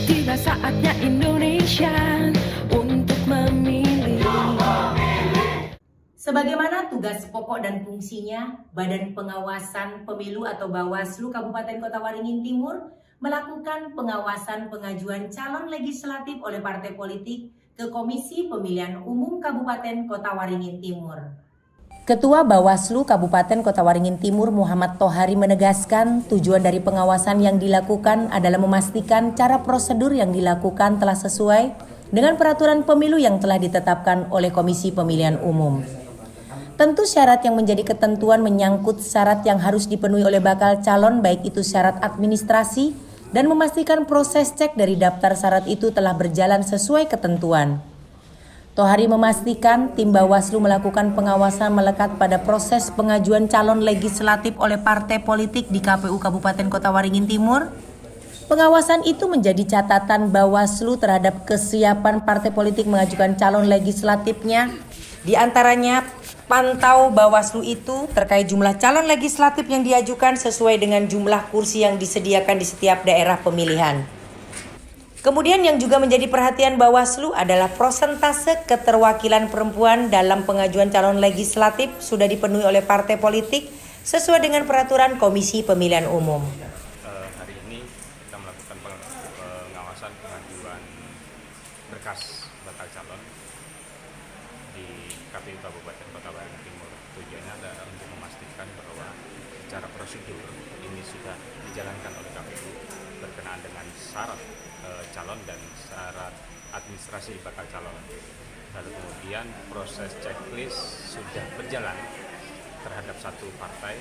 Tiba saatnya Indonesia untuk memilih. Sebagaimana tugas pokok dan fungsinya, Badan Pengawasan Pemilu atau Bawaslu Kabupaten Kota Waringin Timur melakukan pengawasan pengajuan calon legislatif oleh partai politik ke Komisi Pemilihan Umum Kabupaten Kota Waringin Timur. Ketua Bawaslu Kabupaten Kota Waringin Timur Muhammad Tohari menegaskan tujuan dari pengawasan yang dilakukan adalah memastikan cara prosedur yang dilakukan telah sesuai dengan peraturan pemilu yang telah ditetapkan oleh Komisi Pemilihan Umum. Tentu syarat yang menjadi ketentuan menyangkut syarat yang harus dipenuhi oleh bakal calon, baik itu syarat administrasi dan memastikan proses cek dari daftar syarat itu telah berjalan sesuai ketentuan. Tohari memastikan tim Bawaslu melakukan pengawasan melekat pada proses pengajuan calon legislatif oleh partai politik di KPU Kabupaten Kota Waringin Timur. Pengawasan itu menjadi catatan Bawaslu terhadap kesiapan partai politik mengajukan calon legislatifnya. Di antaranya pantau Bawaslu itu terkait jumlah calon legislatif yang diajukan sesuai dengan jumlah kursi yang disediakan di setiap daerah pemilihan. Kemudian yang juga menjadi perhatian Bawaslu adalah persentase keterwakilan perempuan dalam pengajuan calon legislatif sudah dipenuhi oleh partai politik sesuai dengan peraturan Komisi Pemilihan Umum. Hari ini kita melakukan pengawasan pengajuan berkas bakal calon di KPU Kabupaten Kota Waringin Timur. Tujuannya adalah untuk memastikan bahwa secara prosedur ini sudah dijalankan oleh KPU berkenaan dengan syarat calon dan syarat administrasi bakal calon. Lalu kemudian proses checklist sudah berjalan terhadap satu partai.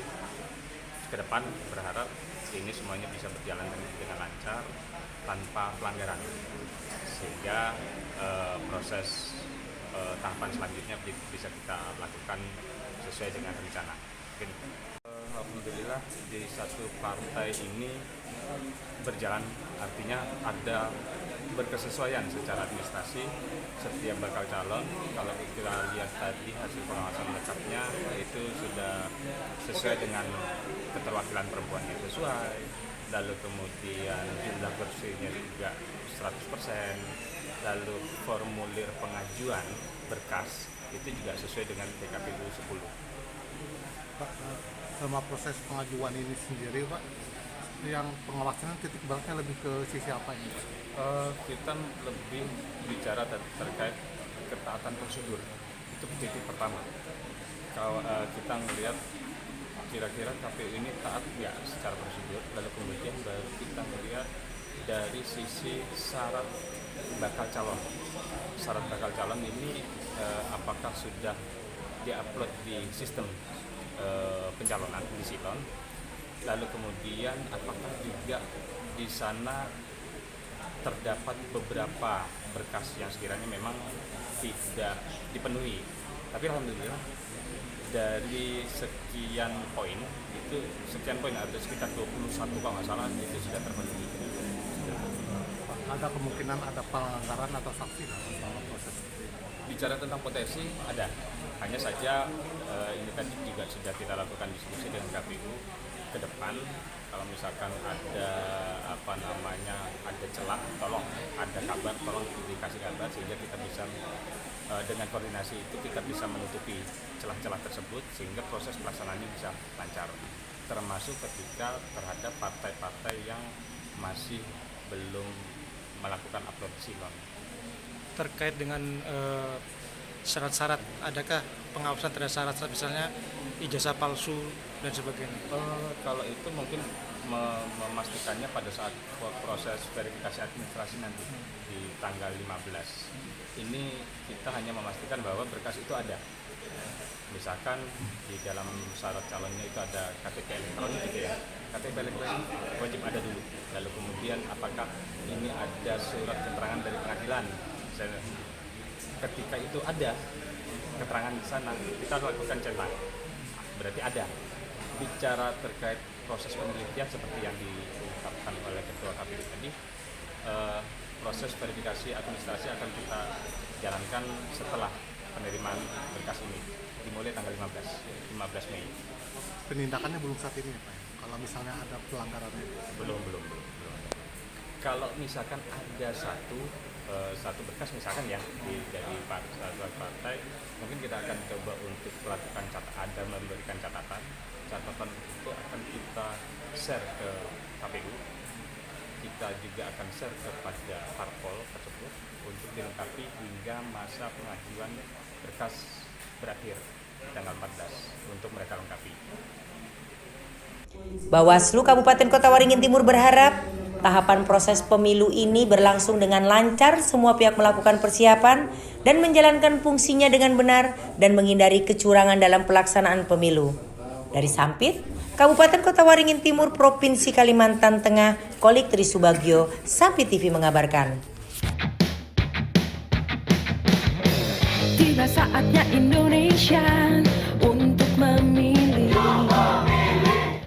Ke depan berharap ini semuanya bisa berjalan dengan lancar tanpa pelanggaran, sehingga proses tahapan selanjutnya bisa kita lakukan sesuai dengan rencana. Alhamdulillah di satu partai ini berjalan, artinya ada berkesesuaian secara administrasi setiap bakal calon. Kalau kita lihat tadi hasil pengawasan lekatnya itu sudah sesuai dengan keterwakilan perempuannya sesuai, lalu kemudian jumlah kursinya juga 100%, lalu formulir pengajuan berkas itu juga sesuai dengan PKPU 10. Pak, sama proses pengajuan ini sendiri, Pak, yang pengawasannya titik beratnya lebih ke sisi apa ini, Pak? Kita lebih bicara terkait ketaatan prosedur, itu titik pertama. Kalau kita melihat kira-kira KPU ini taat ya secara prosedur, lalu kemudian baru kita melihat dari sisi syarat bakal calon. Syarat bakal calon ini apakah sudah diupload di sistem pencalonan di Silon, lalu kemudian apakah juga di sana terdapat beberapa berkas yang sekiranya memang tidak dipenuhi. Tapi alhamdulillah dari sekian poin ada sekitar 21 kalau nggak salah itu sudah terpenuhi. Ada kemungkinan ada pelanggaran atau sanksi dalam proses ini? Bicara tentang potensi ada, hanya saja ini tadi juga sudah kita lakukan diskusi dengan KPU ke depan. Kalau misalkan ada ada celah, tolong ada kabar, tolong dikasih kabar sehingga kita bisa dengan koordinasi itu kita bisa menutupi celah-celah tersebut sehingga proses pelaksanaannya bisa lancar, termasuk ketika terhadap partai-partai yang masih belum melakukan upload silon. Terkait dengan syarat-syarat, adakah pengawasan terhadap syarat-syarat misalnya ijazah palsu dan sebagainya? Kalau itu mungkin memastikannya pada saat proses verifikasi administrasi nanti di tanggal 15. Ini kita hanya memastikan bahwa berkas itu ada. Misalkan di dalam syarat calonnya itu ada KTP elektronik gitu ya. KTP elektronik wajib ada dulu. Lalu kemudian apakah ini ada surat keterangan dari pengadilan? Ketika itu ada keterangan di sana, kita lakukan cetak. Berarti ada. Bicara terkait proses penelitian seperti yang diungkapkan oleh Ketua KPU tadi, proses verifikasi administrasi akan kita jalankan setelah penerimaan berkas ini, dimulai tanggal 15 Mei. Penindakannya belum saat ini ya, Pak? Kalau misalnya ada pelanggarannya? Belum. Kalau misalkan ada satu berkas misalkan ya dari satu partai, mungkin kita akan coba untuk melakukan memberikan catatan itu akan kita share ke KPU, kita juga akan share kepada parpol tersebut untuk dilengkapi hingga masa pengajuan berkas berakhir tanggal 14 untuk mereka lengkapi. Bawaslu Kabupaten Kota Waringin Timur berharap tahapan proses pemilu ini berlangsung dengan lancar, semua pihak melakukan persiapan dan menjalankan fungsinya dengan benar dan menghindari kecurangan dalam pelaksanaan pemilu. Dari Sampit, Kabupaten Kota Waringin Timur, Provinsi Kalimantan Tengah, Kolik Tri Subagio, Sampit TV mengabarkan. Tiba saatnya Indonesia